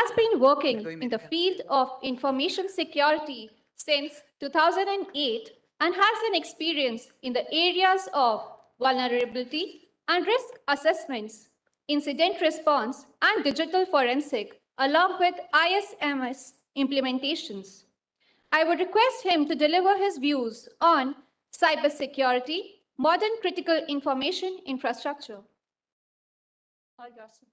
has been working in the field of information security since 2008 and has an experience in the areas of vulnerability and risk assessments, incident response, and digital forensic, along with ISMS implementations. I would request him to deliver his views on cybersecurity, modern critical information infrastructure. All yours, sir.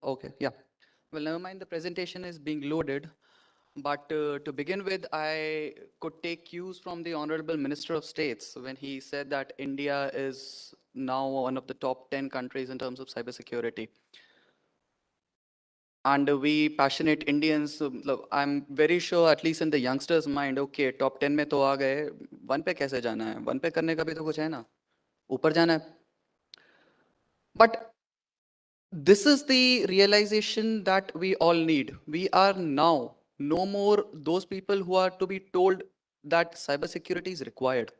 Okay, yeah. Well, never mind, the presentation is being loaded. But to begin with, I could take cues from the Honorable Minister of States when he said that India is now one of the top 10 countries in terms of cybersecurity. And we passionate Indians, look, I'm very sure at least in the youngsters' mind, okay, top 10 में तो आ गए, one पे कैसे जाना है? One पे करने का भी तो कुछ है ना? ऊपर जाना है. But this is the realization that we all need. We are now no more those people who are to be told that cybersecurity is required.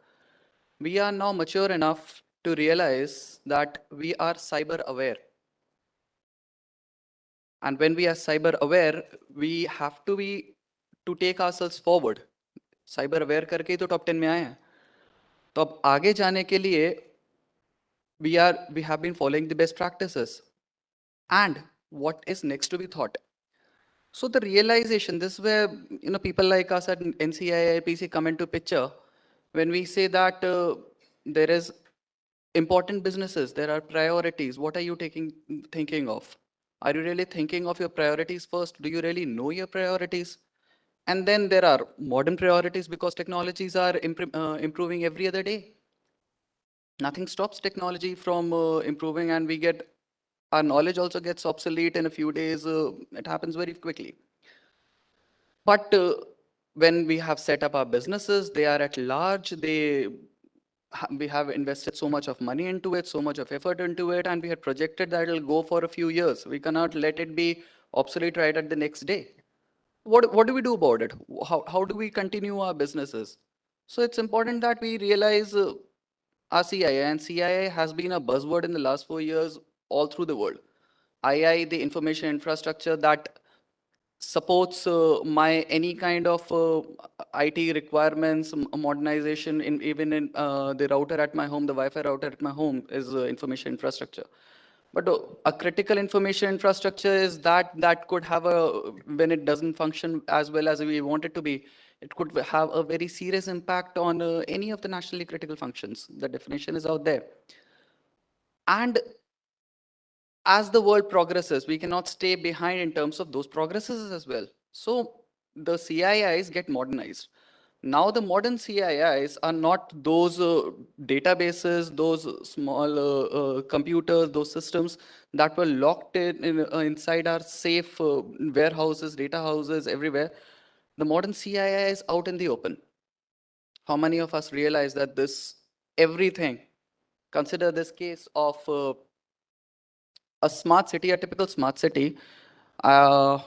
We are now mature enough to realize that we are cyber aware. And when we are cyber aware, we have to be to take ourselves forward. Cyber aware करके ही तो top 10 में आए हैं. तो अब आगे जाने के लिए we have been following the best practices. And what is next to be thought? So the realization, this is where people like us at NCI IPC come into picture. When we say that there is important businesses, there are priorities. What are you thinking of? Are you really thinking of your priorities first? Do you really know your priorities? And then there are modern priorities because technologies are improving every other day. Nothing stops technology from improving, and our knowledge also gets obsolete in a few days. It happens very quickly. But when we have set up our businesses, they are at large, we have invested so much of money into it, so much of effort into it, and we had projected that it'll go for a few years. We cannot let it be obsolete right at the next day. What do we do about it? How do we continue our businesses? So it's important that we realize our CII, and CII has been a buzzword in the last 4 years all through the world. II, the information infrastructure that supports my any kind of IT requirements, modernization, even in the router at my home, the Wi-Fi router at my home is information infrastructure. But a critical information infrastructure is that could have when it doesn't function as well as we want it to be, it could have a very serious impact on any of the nationally critical functions. The definition is out there. And as the world progresses, we cannot stay behind in terms of those progresses as well. So the CIIs get modernized. Now the modern CIIs are not those databases, those small computers, those systems that were locked inside our safe warehouses, data houses, everywhere. The modern CII is out in the open. How many of us realize that everything, consider this case of a smart city, a typical smart city, uh,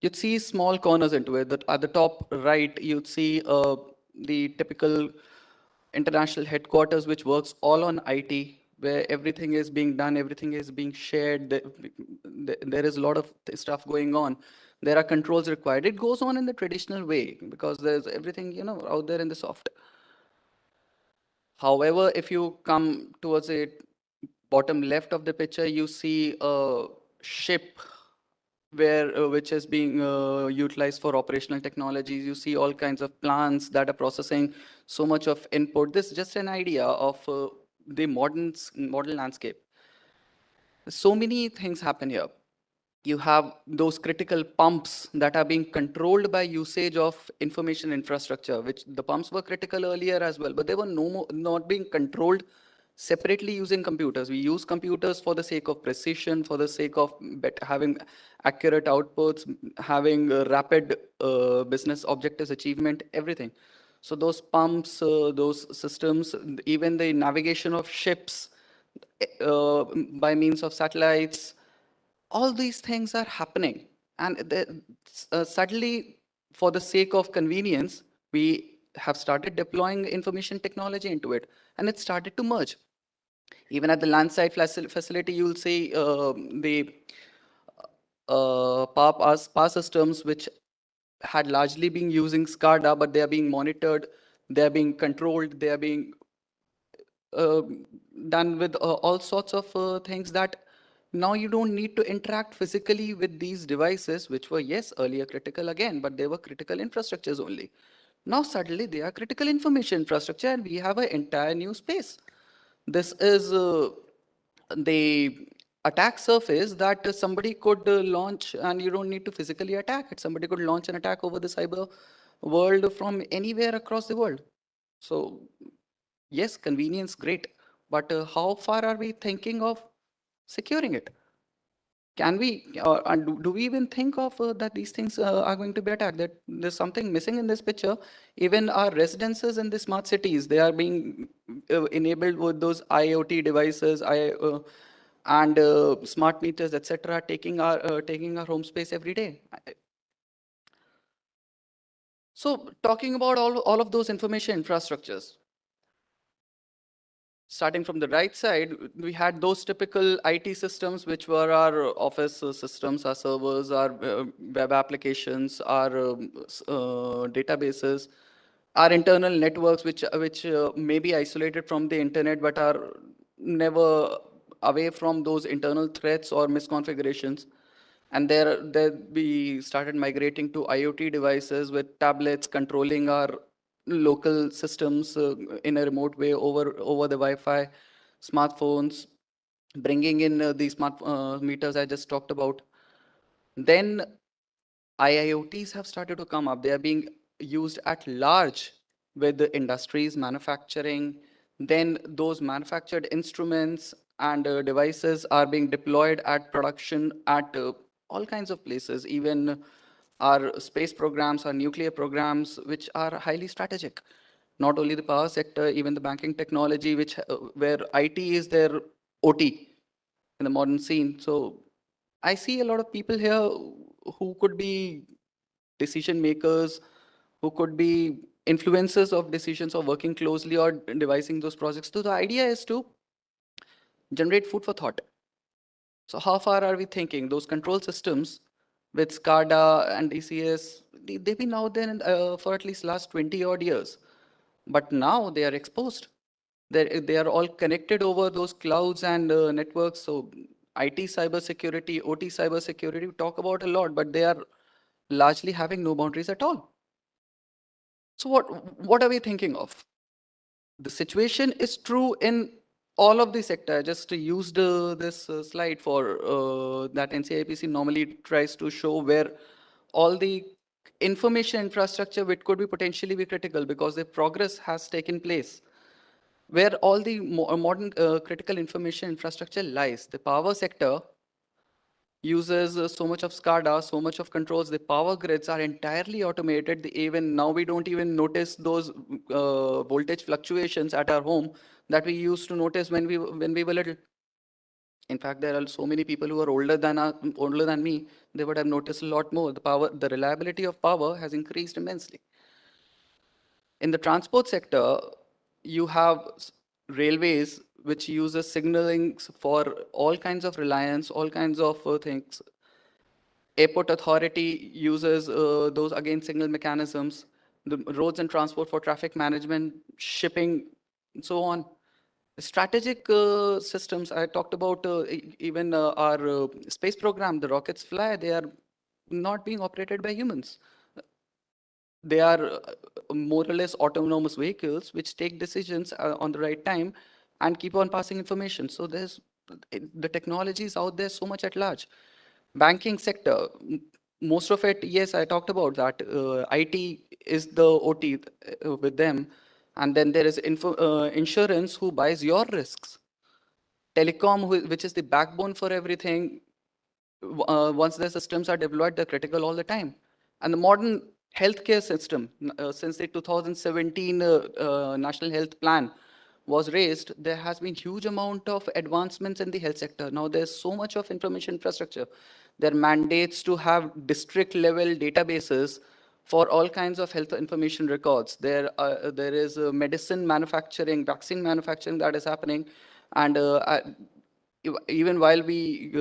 you'd see small corners into it. That at the top right, you'd see the typical international headquarters, which works all on IT, where everything is being done, everything is being shared. There is a lot of stuff going on. There are controls required. It goes on in the traditional way because there's everything out there in the soft. However, if you come towards the bottom left of the picture, you see a ship which is being utilized for operational technologies. You see all kinds of plants that are processing so much of input. This is just an idea of the modern landscape. So many things happen here. You have those critical pumps that are being controlled by usage of information infrastructure, which the pumps were critical earlier as well, but they were not being controlled separately using computers. We use computers for the sake of precision, for the sake of having accurate outputs, having rapid business objectives achievement, everything. So those pumps, those systems, even the navigation of ships by means of satellites, all these things are happening. And suddenly for the sake of convenience, we have started deploying information technology into it, and it started to merge. Even at the land side facility, you'll see the power systems which had largely been using SCADA, but they are being monitored, they are being controlled, they are being uh, done with all sorts of things that now you don't need to interact physically with these devices, which were, yes, earlier critical again, but they were critical infrastructures only. Now suddenly they are critical information infrastructure, and we have an entire new space. This is the attack surface that somebody could launch, and you don't need to physically attack it. Somebody could launch an attack over the cyber world from anywhere across the world. So yes, convenience, great. But how far are we thinking of securing it? Can we, and do we even think of that these things are going to be attacked? That there's something missing in this picture. Even our residences in the smart cities, they are being enabled with those IoT devices, and smart meters, etc., taking our home space every day. So talking about all of those information infrastructures, starting from the right side, we had those typical IT systems, which were our office systems, our servers, our web applications, our databases, our internal networks, which may be isolated from the internet, but are never away from those internal threats or misconfigurations. And there we started migrating to IoT devices with tablets controlling our local systems in a remote way over the Wi-Fi, smartphones, bringing in the smart meters I just talked about. Then IIoTs have started to come up. They are being used at large with the industries, manufacturing. Then those manufactured instruments and devices are being deployed at production at all kinds of places, even our space programs, our nuclear programs, which are highly strategic. Not only the power sector, even the banking technology, where IT is their OT in the modern scene. So I see a lot of people here who could be decision makers, who could be influencers of decisions or working closely or devising those projects. So the idea is to generate food for thought. So how far are we thinking? Those control systems with SCADA and DCS, they've been out there for at least last 20 odd years. But now they are exposed. They are all connected over those clouds and networks. So IT cybersecurity, OT cybersecurity, we talk about a lot, but they are largely having no boundaries at all. So what are we thinking of? The situation is true in all of the sector. I just used this slide for that NCIPC normally tries to show where all the information infrastructure which could be potentially be critical because the progress has taken place. Where all the modern critical information infrastructure lies. The power sector uses so much of SCADA, so much of controls. The power grids are entirely automated. Even now, we don't even notice those voltage fluctuations at our home that we used to notice when we were little. In fact, there are so many people who are older than me. They would have noticed a lot more. The reliability of power has increased immensely. In the transport sector, you have railways which uses signaling for all kinds of reliance, all kinds of things. Airport authority uses those again signal mechanisms. The roads and transport for traffic management, shipping, and so on. Strategic systems, I talked about even our space program, the rockets fly, they are not being operated by humans. They are more or less autonomous vehicles which take decisions on the right time and keep on passing information. So the technology is out there so much at large. Banking sector, most of it, yes, I talked about that. IT is the OT with them. And then there is insurance who buys your risks. Telecom, which is the backbone for everything, once the systems are deployed, they're critical all the time. And the modern healthcare system, since the 2017 National Health Plan was raised, there has been huge amount of advancements in the health sector. Now there's so much of information infrastructure. There are mandates to have district level databases for all kinds of health information records. There is medicine manufacturing, vaccine manufacturing that is happening, and even while we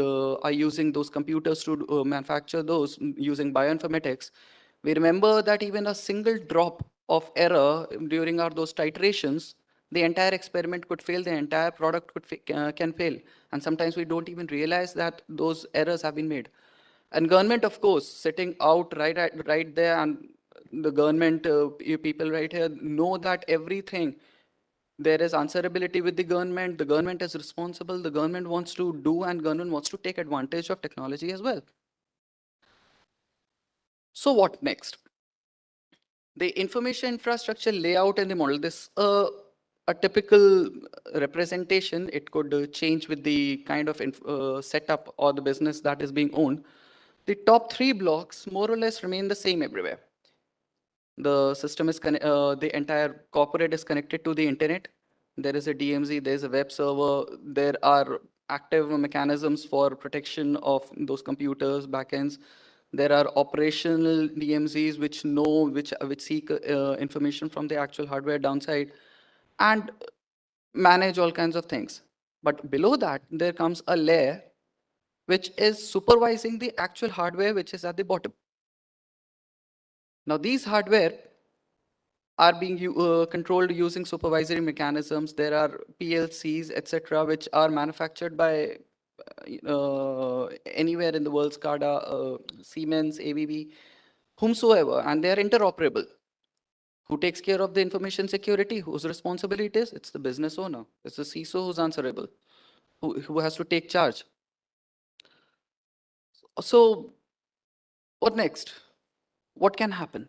are using those computers to manufacture those using bioinformatics, we remember that even a single drop of error during those titrations, the entire experiment could fail, the entire product can fail. And sometimes we don't even realize that those errors have been made. And government, of course, sitting out right there, and the government people right here know that everything, there is answerability with the government. The government is responsible. The government wants to do, and government wants to take advantage of technology as well. So what next? The information infrastructure layout and the model. This a typical representation. It could change with the kind of setup or the business that is being owned. The top three blocks more or less remain the same everywhere. The system is the entire corporate is connected to the internet. There is a DMZ, there is a web server, there are active mechanisms for protection of those computers, backends. There are operational DMZs which know, which seek information from the actual hardware downside and manage all kinds of things. But below that, there comes a layer which is supervising the actual hardware which is at the bottom. Now, these hardware are being controlled using supervisory mechanisms. There are PLCs, etc., which are manufactured by anywhere in the world, SCADA, Siemens, ABB, whomsoever, and they are interoperable. Who takes care of the information security? Whose responsibility it is? It's the business owner. It's the CISO who's answerable, who has to take charge. So, what next? What can happen?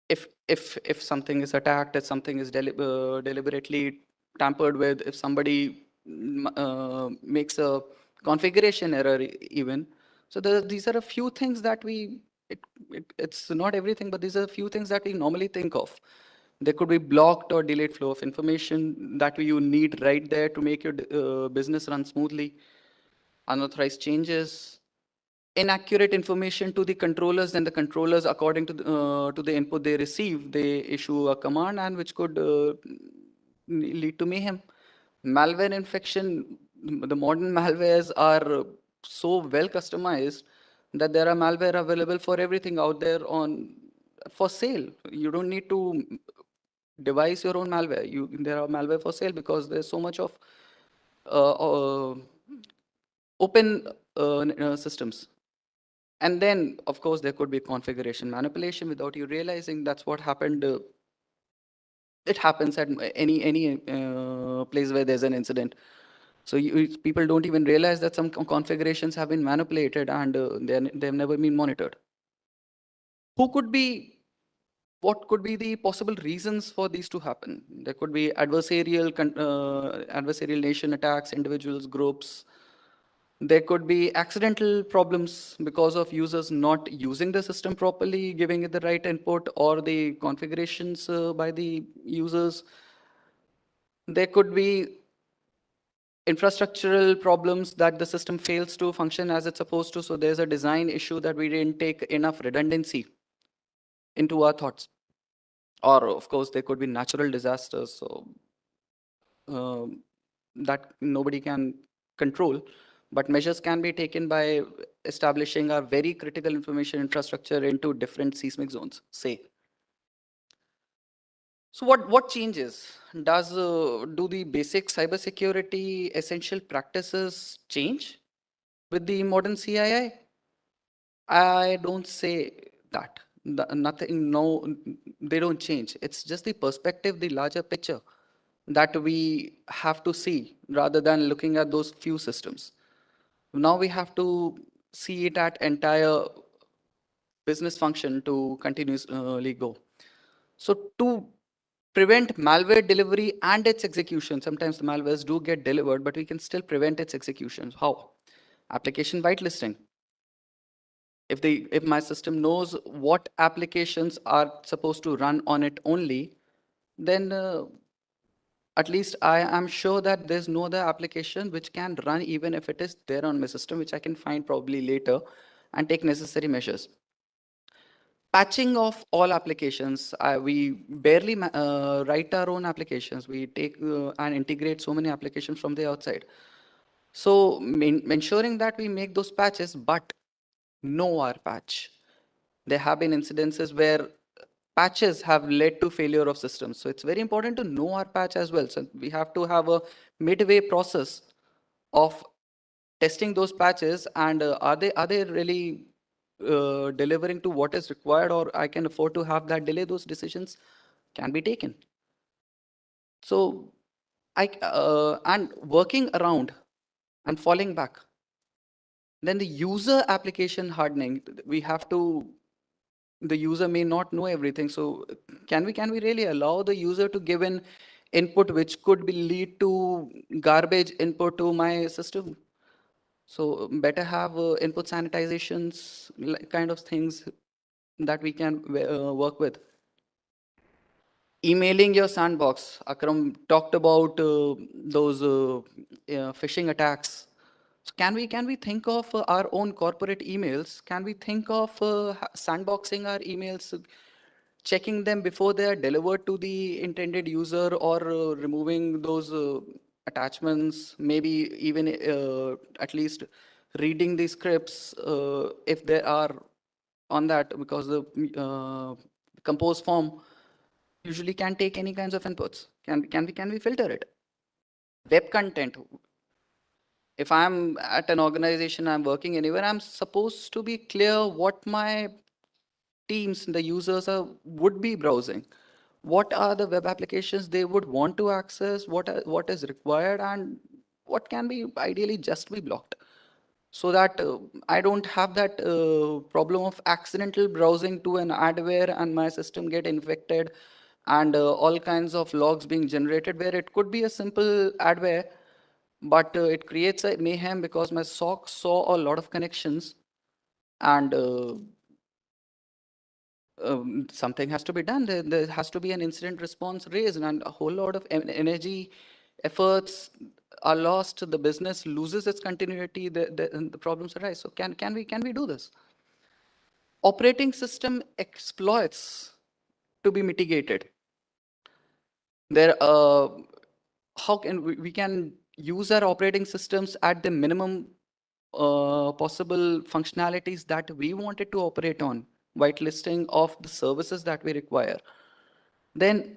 If something is attacked, if something is deliberately tampered with, if somebody makes a configuration error even. So these are a few things that it's not everything, but these are a few things that we normally think of. There could be blocked or delayed flow of information that you need right there to make your business run smoothly. Unauthorized changes, inaccurate information to the controllers, and the controllers, according to the input they receive, they issue a command, and which could lead to mayhem. Malware infection, the modern malwares are so well customized that there are malware available for everything out there for sale. You don't need to devise your own malware. There are malware for sale because there's so much of uh, uh, open systems. And then, of course, there could be configuration manipulation without you realizing. That's what happened. It happens at any place where there's an incident. So people don't even realize that some configurations have been manipulated, and they've never been monitored. Who could be? What could be the possible reasons for these to happen? There could be adversarial nation attacks, individuals, groups. There could be accidental problems because of users not using the system properly, giving it the right input, or the configurations by the users. There could be infrastructural problems that the system fails to function as it's supposed to. So there's a design issue that we didn't take enough redundancy into our thoughts. Or, of course, there could be natural disasters. So that nobody can control, but measures can be taken by establishing a very critical information infrastructure into different seismic zones, say. So what changes? Do the basic cybersecurity essential practices change with the modern CII? I don't say that. Nothing, no, they don't change. It's just the perspective, the larger picture that we have to see rather than looking at those few systems. Now we have to see it at entire business function to continuously go. So to prevent malware delivery and its execution, sometimes the malwares do get delivered, but we can still prevent its execution. How? Application whitelisting. If my system knows what applications are supposed to run on it only, then at least I am sure that there's no other application which can run even if it is there on my system, which I can find probably later and take necessary measures. patching of all applications. We barely write our own applications. We take and integrate so many applications from the outside. So ensuring that we make those patches, but know our patch. There have been incidences where patches have led to failure of systems. So it's very important to know our patch as well. So we have to have a midway process of testing those patches, and are they really delivering to what is required, or I can afford to have that delay. Those decisions can be taken. So and working around and falling back. Then the user application hardening, we have to, the user may not know everything. So can we really allow the user to give an input which could be lead to garbage input to my system? So better have input sanitizations, kind of things that we can work with. Emailing your sandbox. Akram talked about those phishing attacks. So can we think of our own corporate emails? Can we think of sandboxing our emails, checking them before they are delivered to the intended user, or removing those attachments? Maybe even at least reading the scripts if they are on that, because the compose form usually can take any kinds of inputs. Can we filter it? Web content. If I'm at an organization, I'm working anywhere, I'm supposed to be clear what my teams, the users would be browsing. What are the web applications they would want to access? What is required, and what can be ideally just be blocked, so that I don't have that problem of accidental browsing to an adware and my system get infected, and all kinds of logs being generated where it could be a simple adware, but it creates a mayhem because my SOC saw a lot of connections, and something has to be done. There has to be an incident response raised, and a whole lot of energy, efforts are lost. The business loses its continuity. And the problems arise. So can we do this? Operating system exploits to be mitigated. There, how can we can use our operating systems at the minimum possible functionalities that we wanted to operate on, whitelisting of the services that we require. Then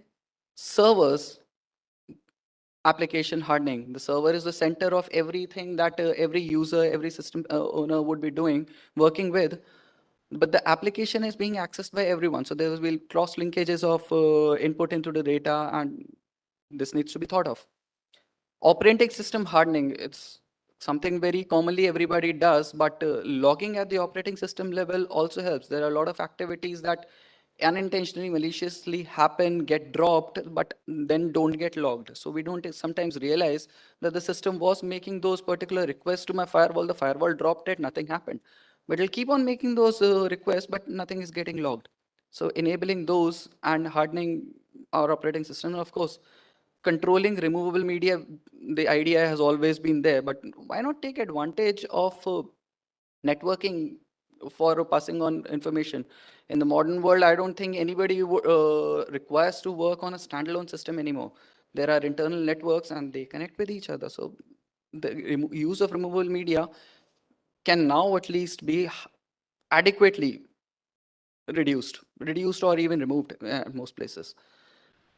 servers, application hardening. The server is the center of everything that every user, every system owner would be doing, working with. But the application is being accessed by everyone. So there will be cross linkages of input into the data, and this needs to be thought of. Operating system hardening, it's something very commonly everybody does, but logging at the operating system level also helps. There are a lot of activities that unintentionally, maliciously happen, get dropped, but then don't get logged. So we don't sometimes realize that the system was making those particular requests to my firewall, the firewall dropped it, nothing happened. But it'll keep on making those requests, but nothing is getting logged. So enabling those and hardening our operating system, and of course, controlling removable media, the idea has always been there, but why not take advantage of networking for passing on information? In the modern world, I don't think anybody requires to work on a standalone system anymore. There are internal networks and they connect with each other. So the use of removable media can now at least be adequately reduced or even removed at most places.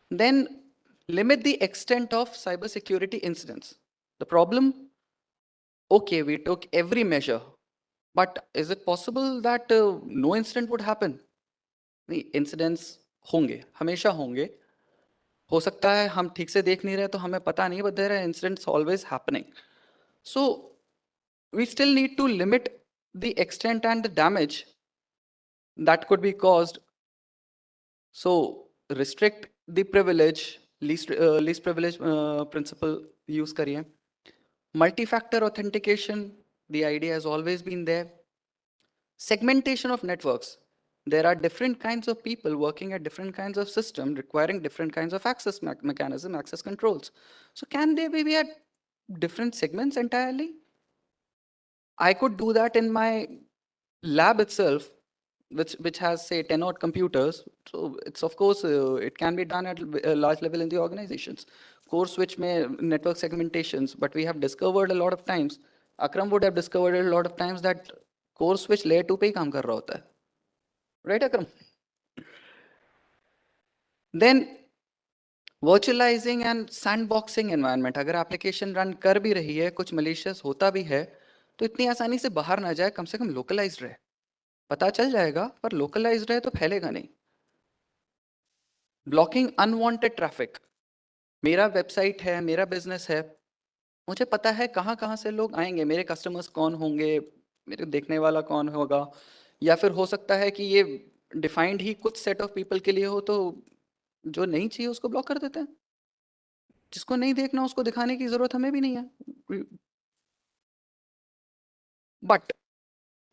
Then limit the extent of cybersecurity incidents. The problem, okay, we took every measure, but is it possible that no incident would happen? नहीं, incidents होंगे, हमेशा होंगे. हो सकता है हम ठीक से देख नहीं रहे तो हमें पता नहीं, but there are incidents always happening. So we still need to limit the extent and the damage that could be caused. So restrict the privilege, least privilege principle use करिए. Multi-factor authentication, the idea has always been there. Segmentation of networks. There are different kinds of people working at different kinds of system requiring different kinds of access mechanism, access controls. So can they be at different segments entirely? I could do that in my lab itself. which has say 10 odd computers. So it's of course it can be done at a large level in the organizations. Core switch may network segmentations, but we have discovered a lot of times. Akram would have discovered a lot of times that core switch layer 2 पे ही काम कर रहा होता है, right Akram? Then virtualising and sandboxing environment, अगर application run कर भी रही है, कुछ मलिशियस होता भी है, तो इतनी आसानी से बाहर ना जाए, कम से कम लोकलाइज्ड रहे। पता चल जाएगा पर लोकलाइज्ड रहे तो फैलेगा नहीं। ब्लॉकिंग अनवांटेड ट्रैफिक, मेरा वेबसाइट है, मेरा बिजनेस है, मुझे पता है कहाँ कहाँ से लोग आएंगे, मेरे कस्टमर्स कौन होंगे, मेरे देखने वाला कौन होगा, या फिर हो सकता है कि ये डिफाइंड ही कुछ सेट ऑफ पीपल के लिए हो, तो जो नहीं चाहिए उसको ब्लॉक कर देते हैं। जिसको नहीं देखना उसको दिखाने की जरूरत हमें भी नहीं है। बट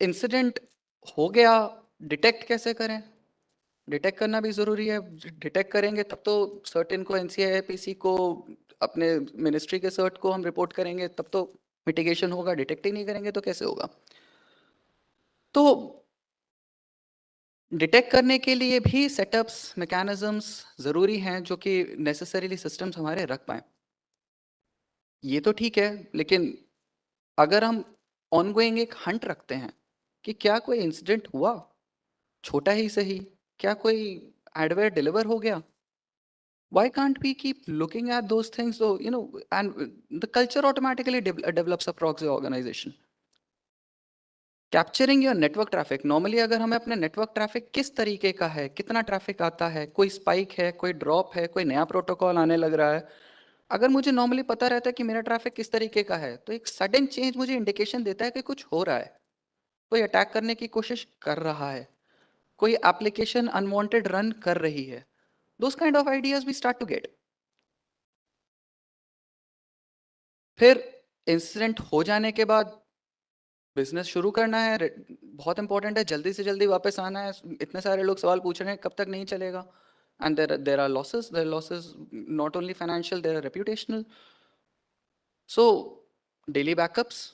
इंसिडेंट हो गया, डिटेक्ट कैसे करें? डिटेक्ट करना भी जरूरी है। डिटेक्ट करेंगे तब तो सर्टेन को, एनसीआईपीसी को, अपने मिनिस्ट्री के सर्ट को हम रिपोर्ट करेंगे, तब तो मिटिगेशन होगा। डिटेक्ट ही नहीं करेंगे तो कैसे होगा? तो डिटेक्ट करने के लिए भी सेटअप्स, मैकेनिज्म्स जरूरी हैं जो कि नेसेसरीली सिस्टम्स हमारे रख पाए। ये तो ठीक है, लेकिन अगर हम ऑनगोइंग एक हंट रखते हैं कि क्या कोई इंसिडेंट हुआ, छोटा ही सही, क्या कोई एडवेयर डिलीवर हो गया, why can't we keep looking at those things? So and the culture automatically develops a proxy organization. Capturing your network traffic, normally अगर हमें अपने नेटवर्क ट्रैफिक किस तरीके का है, कितना ट्रैफिक आता है, कोई स्पाइक है, कोई ड्रॉप है, कोई नया प्रोटोकॉल आने लग रहा है, अगर मुझे नॉर्मली पता रहता है कि मेरा ट्रैफिक किस तरीके का है, तो एक सडन चेंज मुझे इंडिकेशन देता है कि कुछ हो रहा है, कोई अटैक करने की कोशिश कर रहा है, कोई एप्लीकेशन अनवांटेड रन कर रही है। Those kind of ideas we start to get. फिर इंसिडेंट हो जाने के बाद बिजनेस शुरू करना है, बहुत इंपॉर्टेंट है, जल्दी से जल्दी वापस आना है। इतने सारे लोग सवाल पूछ रहे हैं कब तक नहीं चलेगा, and there are losses, there losses not only financial, there are reputational. So daily backups,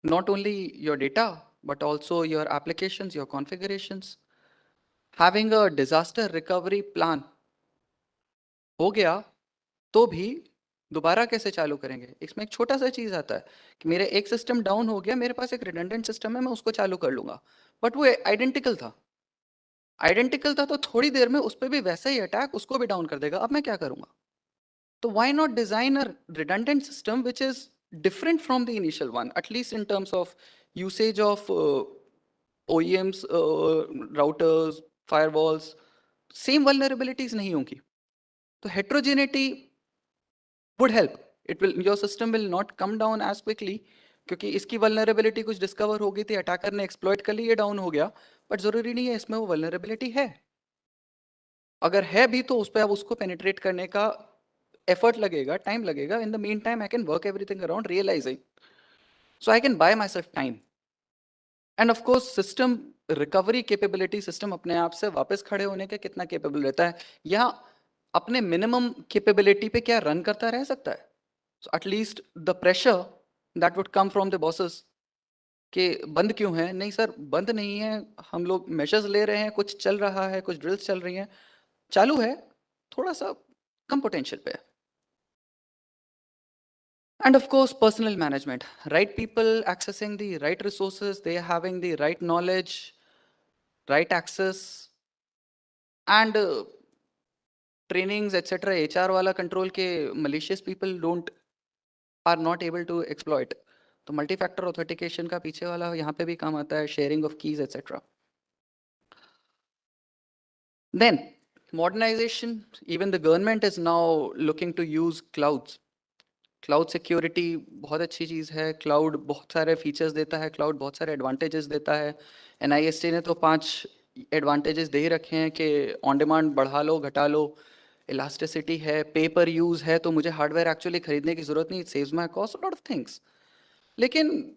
not only your data but also your applications, your configurations, having a disaster recovery plan हो गया तो भी दोबारा कैसे चालू करेंगे? इसमें एक छोटा सा चीज आता है कि मेरे एक सिस्टम डाउन हो गया, मेरे पास एक रिडंडेंट सिस्टम है, मैं उसको चालू कर लूंगा, बट वो आइडेंटिकल था। आइडेंटिकल था तो थोड़ी देर में उस पर भी वैसा ही अटैक उसको भी डाउन कर देगा। अब मैं क्या करूंगा? तो why not design a redundant system which is different from the initial one, at least in terms of usage of OEMs, routers, firewalls, same vulnerabilities नहीं होंगी, तो heterogeneity would help. Your system will not come down as quickly, क्योंकि इसकी vulnerability कुछ discover हो गई थी, attacker ने एक्सप्लॉइट कर ली, ये डाउन हो गया, बट जरूरी नहीं है इसमें वो वल्नरेबिलिटी है। अगर है भी तो उस पर अब उसको पेनिट्रेट करने का एफर्ट लगेगा, टाइम लगेगा। In the meantime I can work everything around realising, so I can buy myself time. And of course system recovery capability, system अपने आप से वापस खड़े होने के कितना कैपेबल रहता है, या अपने मिनिमम कैपेबिलिटी पे क्या रन करता रह सकता है। So at least the pressure that would come from the bosses कि बंद क्यों है, नहीं सर बंद नहीं है, हम लोग मेजर्स ले रहे हैं, कुछ चल रहा है, कुछ ड्रिल्स चल रही हैं, चालू है, थोड़ा सा कम पोटेंशियल पे है। And of course, personal management, right people accessing the right resources, they having the right knowledge, right access, and trainings, etc. HR वाला control के malicious people are not able to exploit. तो multi factor authentication का पीछे वाला यहाँ पे भी काम आता है, sharing of keys etcetera. Then modernisation, even the government is now looking to use clouds. Cloud security बहुत अच्छी चीज़ है, क्लाउड बहुत सारे फीचर्स देता है, क्लाउड बहुत सारे एडवांटेजेस देता है। NIST ने तो 5 एडवांटेजेस दे ही रखे हैं कि ऑन डिमांड बढ़ा लो घटा लो, इलास्टिसिटी है, पे पर यूज़ है, तो मुझे हार्डवेयर एक्चुअली खरीदने की ज़रूरत नहीं, it saves my cost, lot of things. लेकिन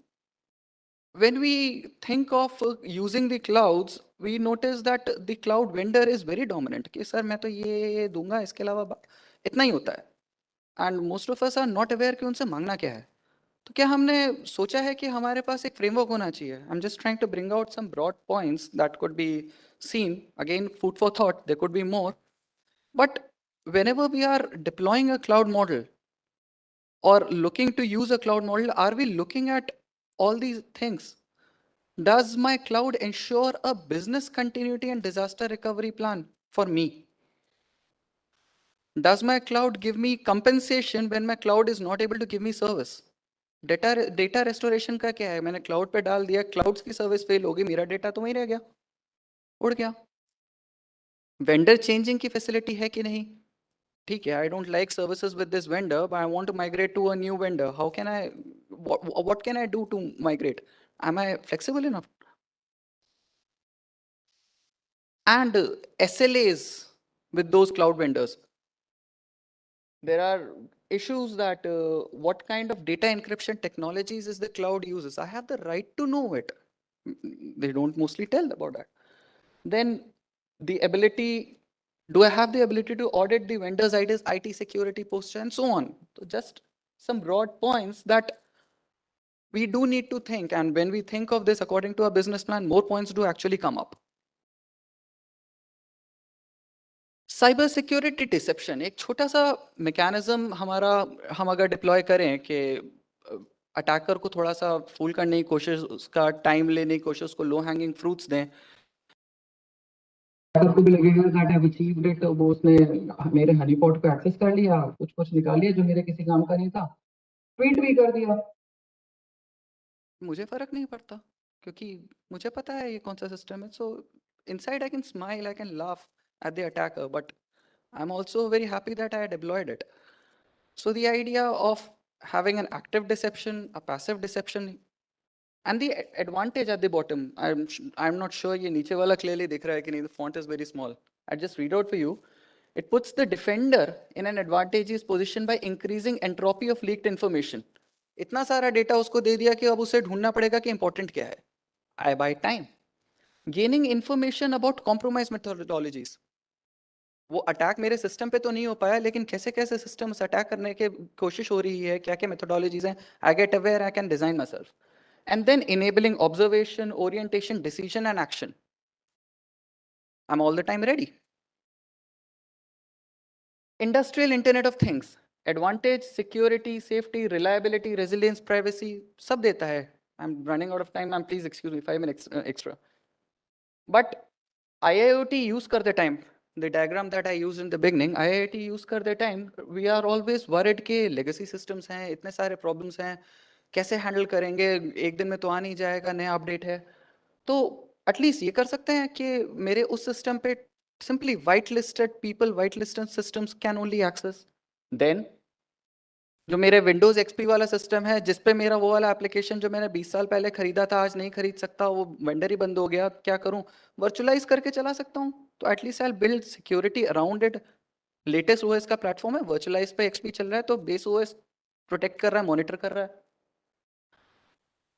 when we think of using the clouds, we notice that the cloud vendor is very dominant कि सर मैं तो ये दूंगा, इसके अलावा इतना ही होता है, and most of us are not aware कि उनसे मांगना क्या है। तो क्या हमने सोचा है कि हमारे पास एक फ्रेमवर्क होना चाहिए? I am just trying to bring out some broad points that could be seen. Again, food for thought, there could be more. But whenever we are deploying a cloud model or looking to use a cloud model, are we looking at all these things? Does my cloud ensure a business continuity and disaster recovery plan for me? Does my cloud give me compensation when my cloud is not able to give me service? Data restoration का क्या है? मैंने cloud पे डाल दिया, clouds की service fail होगी, मेरा डेटा तो वहीं रह गया, उड़ गया। वेंडर चेंजिंग की फैसिलिटी है कि नहीं? ठीक है, I don't like services with this vendor, but I want to migrate to a new vendor. How can I, what can I do to migrate? Am I flexible enough? And SLAs with those cloud vendors. There are issues that what kind of data encryption technologies is the cloud uses. I have the right to know it. They don't mostly tell about that. Then the ability, do I have the ability to audit the vendor's IT security posture and so on? So just some broad points that we do need to think. And when we think of this according to our business plan, more points do actually come up. Cyber security deception एक छोटा सा mechanism हमारा, हम अगर deploy करें कि attacker को थोड़ा सा फूल करने की कोशिश, उसका टाइम लेने की कोशिश, उसको लो हैंगिंग फ्रूट्स दें। अगर को भी लगेगा दैट आई अचीव्ड इट, वो उसने मेरे हनीपॉट को एक्सेस कर लिया, कुछ कुछ निकाल लिया जो मेरे किसी काम का नहीं था, ट्वीट भी कर दिया। मुझे फर्क नहीं पड़ता क्योंकि मुझे पता है ये कौन सा सिस्टम है। सो inside I can smile, I can laugh at the attacker, but I'm also very happy that I deployed it. So the idea of having an active deception, a passive deception, and the advantage at the bottom, I'm not sure ये नीचे वाला clearly दिख रहा है कि नहीं, the font is very small. I just read out for you. It puts the defender in an advantageous position by increasing entropy of leaked information. इतना सारा डेटा उसको दे दिया कि अब उसे ढूंढना पड़ेगा कि important क्या है. I buy time. Gaining information about compromise methodologies. वो अटैक मेरे सिस्टम पे तो नहीं हो पाया, लेकिन कैसे कैसे सिस्टम अटैक करने की कोशिश हो रही है, क्या क्या मेथोडोलॉजीज हैं, I get aware, I can design myself. And then enabling observation, orientation, decision and action. I am all the time ready. Industrial internet of things, advantage, security, safety, reliability, resilience, privacy, सब देता है. I am running out of time, I am please excuse me 5 minutes extra. But IIoT use करते time, the diagram that I used in the beginning, IIoT use करते time we are always worried कि legacy systems हैं, इतने सारे problems हैं, कैसे handle करेंगे, एक दिन में तो आ नहीं जाएगा, नया अपडेट है. तो एटलीस्ट ये कर सकते हैं कि मेरे उस सिस्टम पे simply whitelisted people, whitelisted systems can only access. Then जो मेरे विंडोज एक्सपी वाला सिस्टम है, जिस पे मेरा वो वाला एप्लीकेशन जो मैंने 20 साल पहले खरीदा था आज नहीं खरीद सकता, वो वेंडर ही बंद हो गया, क्या करूं? वर्चुअलाइज करके चला सकता हूं, तो at least I build security around it. Latest OS का प्लेटफॉर्म है, वर्चुअलाइज पे एक्सपी चल रहा है, तो बेस ओएस प्रोटेक्ट कर रहा है, मॉनिटर कर रहा है.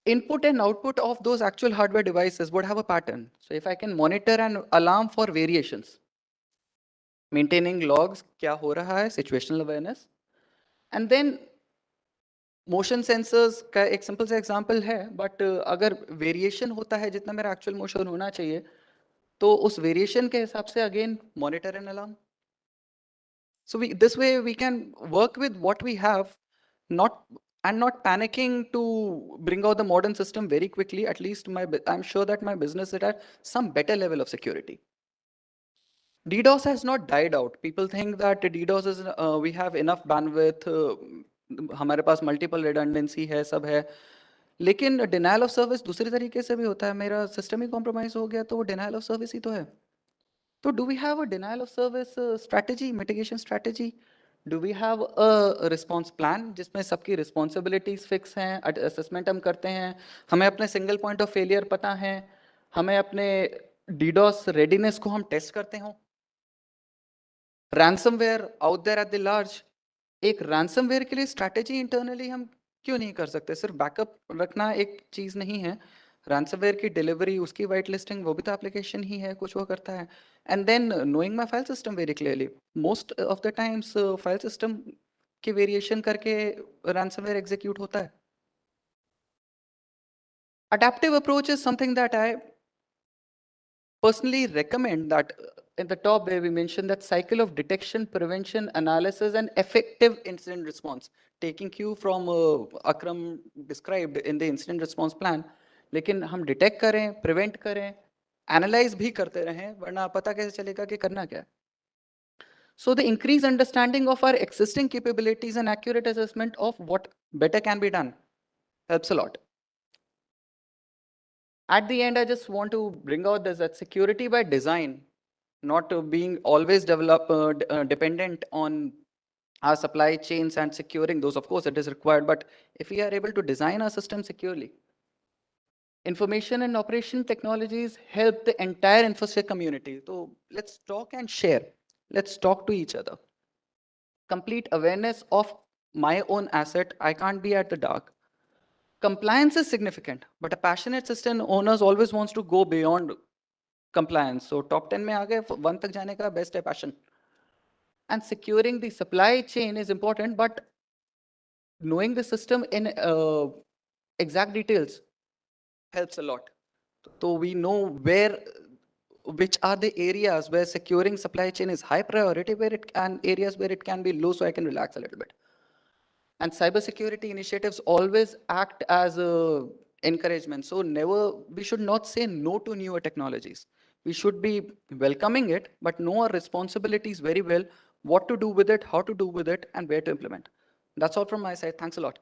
Input and output of those actual hardware devices would have a pattern. So if I can monitor and alarm for variations, maintaining logs, क्या हो रहा है, situational awareness, and then motion sensors का एक सिंपल सा एग्जांपल है, but अगर variation होता है जितना मेरा एक्चुअल मोशन होना चाहिए, तो उस वेरिएशन के हिसाब से again monitor and alarm. So this way we can work with what we have, not and not panicking to bring out the modern system very quickly. At least I'm sure that my business is at some better level of security. DDoS has not died out. People think that DDoS is we have enough bandwidth, हमारे पास multiple redundancy है, सब है. लेकिन denial of service दूसरी तरीके से भी होता है. मेरा सिस्टम ही कॉम्प्रोमाइज हो गया, तो वो डिनायल ऑफ सर्विस ही तो है. तो do we have a denial of service strategy, mitigation strategy? Do we have a response plan जिसमें सबकी रिस्पॉन्सिबिलिटीज फिक्स हैं, असेसमेंट हम करते हैं, हमें अपने सिंगल पॉइंट ऑफ फेलियर पता है, हमें अपने डीडॉस रेडीनेस को हम टेस्ट करते हो? Ransomware out there at the large, एक रैंसमवेयर के लिए स्ट्रैटेजी इंटरनली हम क्यों नहीं कर सकते? सिर्फ बैकअप रखना एक चीज़ नहीं है, रैंसमवेयर की डिलीवरी, उसकी वाइट लिस्टिंग, वो भी तो एप्लीकेशन ही है, कुछ वो करता है. And then knowing my file system very clearly, most of the times file system की वेरिएशन करके रैंसमवेयर एग्जीक्यूट होता है. Adaptive approach is something that I personally recommend, that in the top where we mentioned that cycle of detection, prevention, analysis, and effective incident response, taking cue from Akram described in the incident response plan. लेकिन हम detect करें, prevent करें, analyse भी करते रहें, वरना पता कैसे चलेगा कि करना क्या है. So the increased understanding of our existing capabilities and accurate assessment of what better can be done helps a lot. At the end, I just want to bring out this, that security by design, not being always dependent on our supply chains and securing those. Of course, it is required, but if we are able to design our system securely, information and operation technologies help the entire infrastructure community. So let's talk and share. Let's talk to each other. Complete awareness of my own asset. I can't be at the dark. Compliance is significant, but a passionate system owners always wants to go beyond compliance. So top 10 में आ गए, 1 तक जाने का best है passion. And securing the supply chain is important, but knowing the system in exact details helps a lot. So we know which are the areas where securing supply chain is high priority, and areas where it can be low, so I can relax a little bit. And cybersecurity initiatives always act as a encouragement. So we should not say no to newer technologies. We should be welcoming it, but know our responsibilities very well, what to do with it, how to do with it, and where to implement. That's all from my side. Thanks a lot.